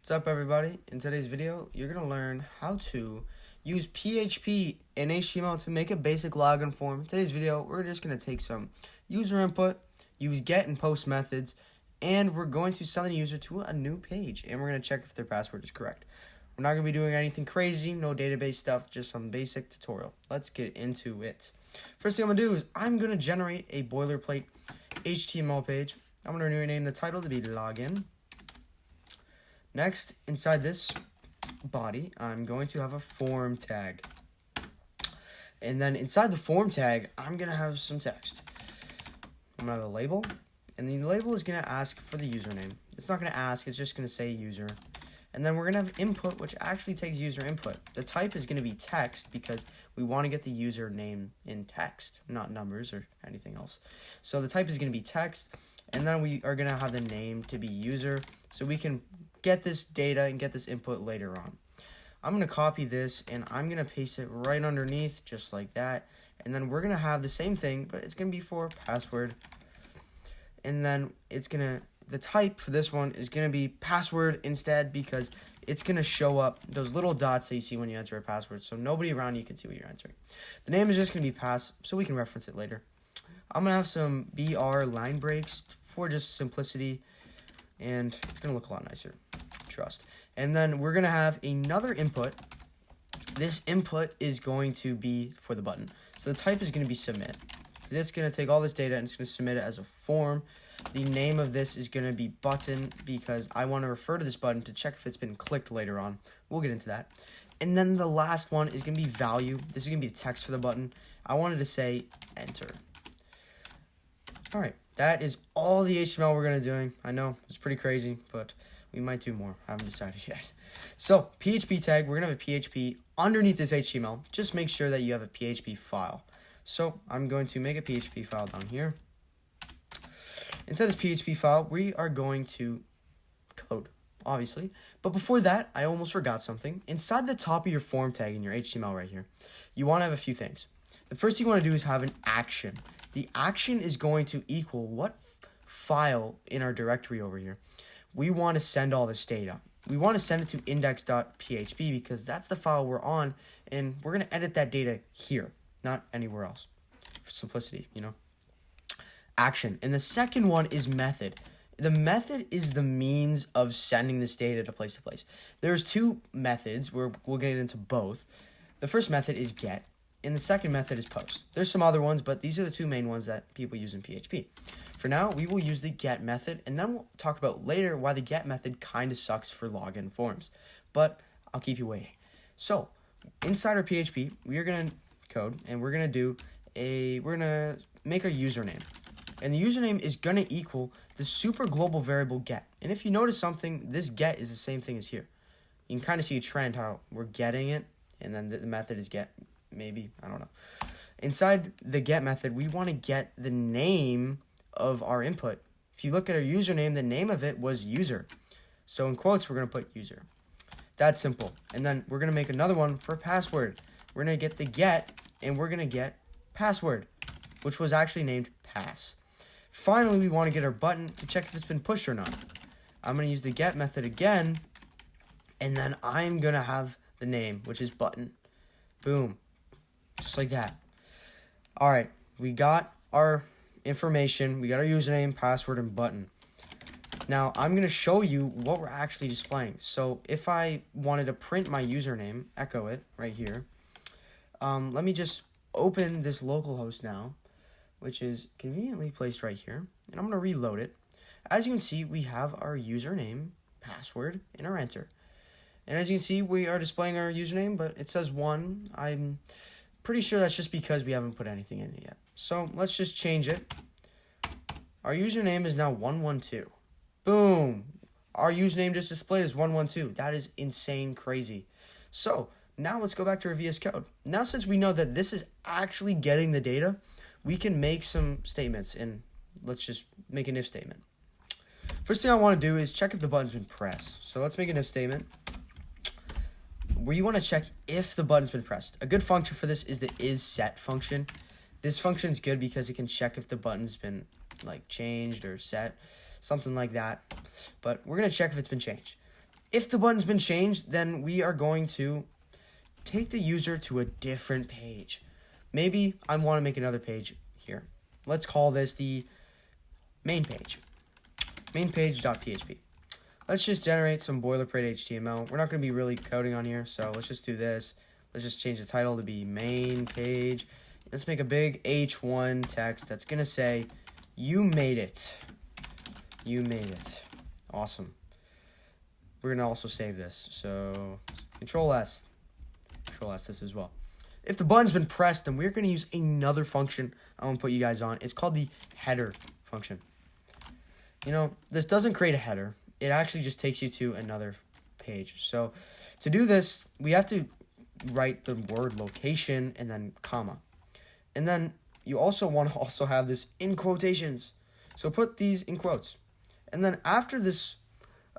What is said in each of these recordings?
What's up, everybody? In today's video, you're going to learn how to use PHP and HTML to make a basic login form. In today's video, we're just going to take some user input, use get and post methods, and we're going to send the user to a new page, and we're going to check if their password is correct. We're not going to be doing anything crazy, no database stuff, just some basic tutorial. Let's get into it. First thing I'm going to do is I'm going to generate a boilerplate HTML page. I'm going to rename the title to be login. Next, inside this body, I'm going to have a form tag. And then inside the form tag, I'm going to have some text. I'm going to have a label, and the label is going to ask for the username. It's not going to ask, it's just going to say user. And then we're going to have input, which actually takes user input. The type is going to be text because we want to get the username in text, not numbers or anything else. So the type is going to be text, and then we are going to have the name to be user, so we can get this data and get this input later on. I'm going to copy this and I'm going to paste it right underneath just like that. And then we're going to have the same thing, but it's going to be for password. And then the type for this one is going to be password instead, because it's going to show up those little dots that you see when you enter a password, so nobody around you can see what you're entering. The name is just going to be pass, so we can reference it later. I'm going to have some BR line breaks for just simplicity, and it's going to look a lot nicer. Trust. And then we're going to have another input. This input is going to be for the button. So the type is going to be submit. It's going to take all this data and it's going to submit it as a form. The name of this is going to be button because I want to refer to this button to check if it's been clicked later on. We'll get into that. And then the last one is going to be value. This is going to be the text for the button. I wanted to say enter. All right. That is all the HTML we're going to be doing. I know, it's pretty crazy, but we might do more. I haven't decided yet. So, PHP tag, we're going to have a PHP underneath this HTML. Just make sure that you have a PHP file. So, I'm going to make a PHP file down here. Inside this PHP file, we are going to code, obviously. But before that, I almost forgot something. Inside the top of your form tag in your HTML right here, you want to have a few things. The first thing you want to do is have an action. The action is going to equal what file in our directory over here. We want to send all this data. We want to send it to index.php because that's the file we're on, and we're going to edit that data here, not anywhere else. For simplicity, Action. And the second one is method. The method is the means of sending this data to place. There's two methods. We'll get into both. The first method is get, and the second method is post. There's some other ones, but these are the two main ones that people use in PHP. For now, we will use the get method, and then we'll talk about later why the get method kind of sucks for login forms. But I'll keep you waiting. So, inside our PHP, we are going to code, and we're going to make a username. And the username is going to equal the super global variable get. And if you notice something, this get is the same thing as here. You can kind of see a trend how we're getting it, and then the method is get. Maybe, I don't know. Inside the get method, we want to get the name of our input. If you look at our username, the name of it was user. So in quotes, we're going to put user. That's simple. And then we're going to make another one for password. We're going to get the get, and we're going to get password, which was actually named pass. Finally, we want to get our button to check if it's been pushed or not. I'm going to use the get method again, and then I'm going to have the name, which is button. Boom. Just like that. All right, we got our information. We got our username, password, and button. Now, I'm going to show you what we're actually displaying. So if I wanted to print my username, echo it right here. Let me just open this localhost now, which is conveniently placed right here. And I'm going to reload it. As you can see, we have our username, password, and our enter. And as you can see, we are displaying our username, but it says 1. I'm pretty sure that's just because we haven't put anything in it yet. So let's just change it. Our username is now 112. Boom. Our username just displayed as 112. That is insane crazy. So now let's go back to our VS Code. Now since we know that this is actually getting the data, we can make some statements, and let's just make an if statement. First thing I want to do is check if the button's been pressed. So let's make an if statement where you want to check if the button's been pressed. A good function for this is the isSet function. This function is good because it can check if the button's been changed or set, something like that. But we're going to check if it's been changed. If the button's been changed, then we are going to take the user to a different page. Maybe I want to make another page here. Let's call this the main page. Mainpage.php. Let's just generate some boilerplate HTML. We're not going to be really coding on here, so let's just do this. Let's just change the title to be main page. Let's make a big H1 text that's going to say, you made it. You made it. Awesome. We're going to also save this. So Control S this as well. If the button's been pressed, then we're going to use another function I want to put you guys on. It's called the header function. You know, this doesn't create a header. It actually just takes you to another page. So to do this, we have to write the word location and then comma. And then you also want to also have this in quotations. So put these in quotes. And then after this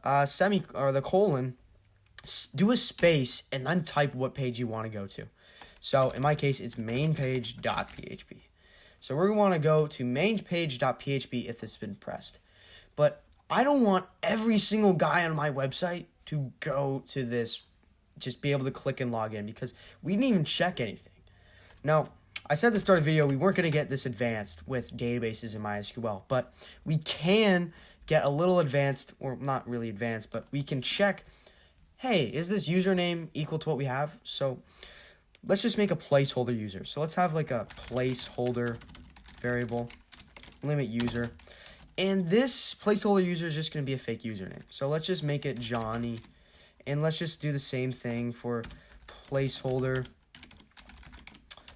the colon, do a space and then type what page you want to go to. So in my case, it's mainpage.php. So we're going to want to go to mainpage.php if this has been pressed. But I don't want every single guy on my website to go to this, just be able to click and log in, because we didn't even check anything. Now, I said at the start of the video we weren't going to get this advanced with databases in MySQL, but we can get a little advanced, or not really advanced, but we can check, hey, is this username equal to what we have? So let's just make a placeholder user. So let's have like a placeholder variable, limit user. And this placeholder user is just going to be a fake username. So let's just make it Johnny. And let's just do the same thing for placeholder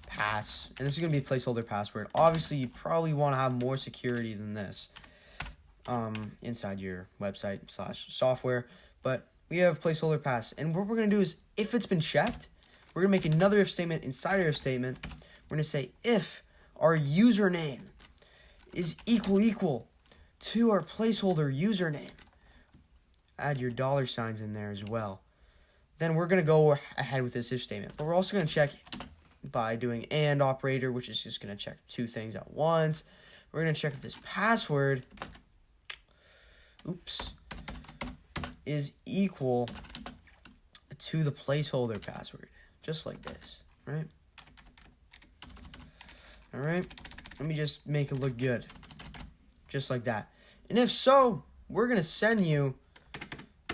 pass. And this is going to be a placeholder password. Obviously, you probably want to have more security than this inside your website / software. But we have placeholder pass. And what we're going to do is, if it's been checked, we're going to make another if statement inside our if statement. We're going to say if our username is equal to our placeholder username. Add your $signs in there as well. Then we're going to go ahead with this if statement. But we're also going to check by doing AND operator, which is just going to check two things at once. We're going to check if this password is equal to the placeholder password. Just like this, right? All right. Let me just make it look good. Just like that. And if so, we're going to send you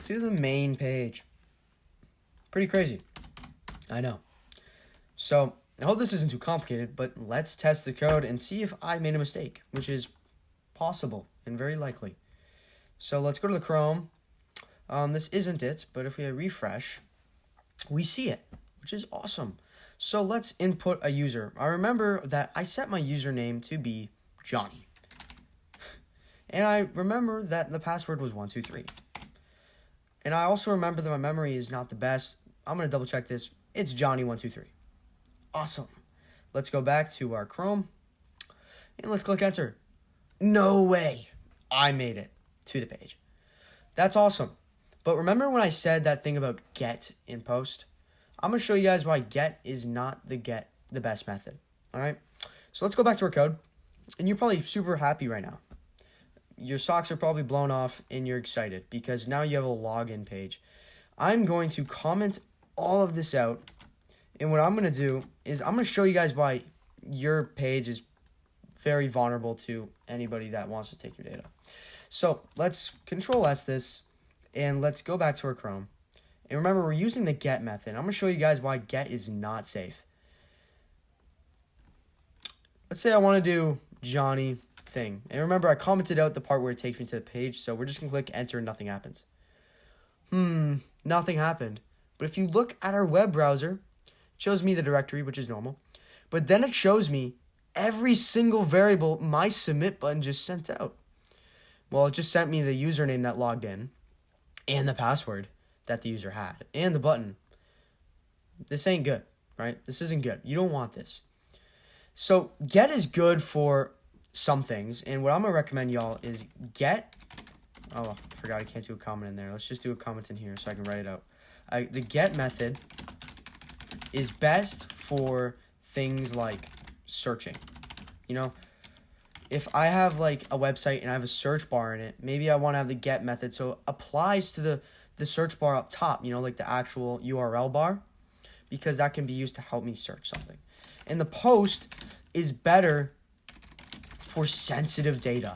to the main page. Pretty crazy. I know. So I hope this isn't too complicated, but let's test the code and see if I made a mistake, which is possible and very likely. So let's go to the Chrome. This isn't it, but if we refresh, we see it, which is awesome. So let's input a user. I remember that I set my username to be Johnny. And I remember that the password was 123. And I also remember that my memory is not the best. I'm going to double check this. It's Johnny123. Awesome. Let's go back to our Chrome. And let's click enter. No way. I made it to the page. That's awesome. But remember when I said that thing about get in post? I'm going to show you guys why get is not the best method. All right. So let's go back to our code. And you're probably super happy right now. Your socks are probably blown off and you're excited because now you have a login page. I'm going to comment all of this out. And what I'm going to do is I'm going to show you guys why your page is very vulnerable to anybody that wants to take your data. So let's Control S this and let's go back to our Chrome. And remember, we're using the get method. I'm going to show you guys why get is not safe. Let's say I want to do Johnny thing. And remember, I commented out the part where it takes me to the page, so we're just going to click enter and nothing happens. Nothing happened. But if you look at our web browser, it shows me the directory, which is normal. But then it shows me every single variable my submit button just sent out. Well, it just sent me the username that logged in and the password that the user had and the button. This ain't good, right? This isn't good. You don't want this. So get is good for some things, and what I'm gonna recommend y'all is get. Oh, I forgot I can't do a comment in there. Let's just do a comment in here so I can write it out. The get method is best for things like searching. You know, if I have like a website and I have a search bar in it, maybe I want to have the get method so it applies to the the search bar up top, like the actual URL bar, because that can be used to help me search something. And the post is better for sensitive data.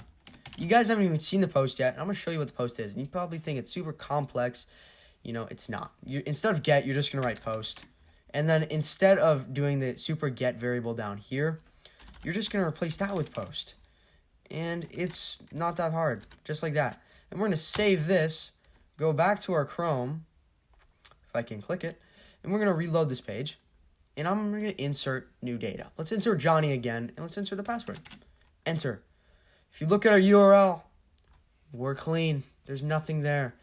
You guys haven't even seen the post yet. I'm going to show you what the post is. And you probably think it's super complex. It's not. Instead of get, you're just going to write post. And then instead of doing the super get variable down here, you're just going to replace that with post. And it's not that hard, just like that. And we're going to save this, go back to our Chrome, if I can click it, and we're going to reload this page. And I'm going to insert new data. Let's insert Johnny again, and let's insert the password. Enter. If you look at our URL, we're clean. There's nothing there.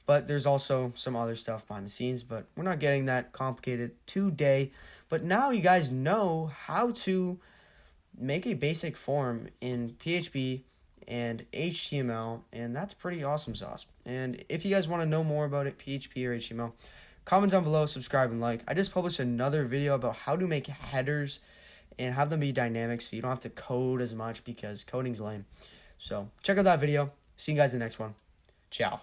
But there's also some other stuff behind the scenes, but we're not getting that complicated today. But now you guys know how to make a basic form in PHP and HTML, and that's pretty awesome sauce. And if you guys want to know more about it, PHP or HTML, comment down below, subscribe, and like. I just published another video about how to make headers and have them be dynamic so you don't have to code as much because coding's lame. So check out that video. See you guys in the next one. Ciao.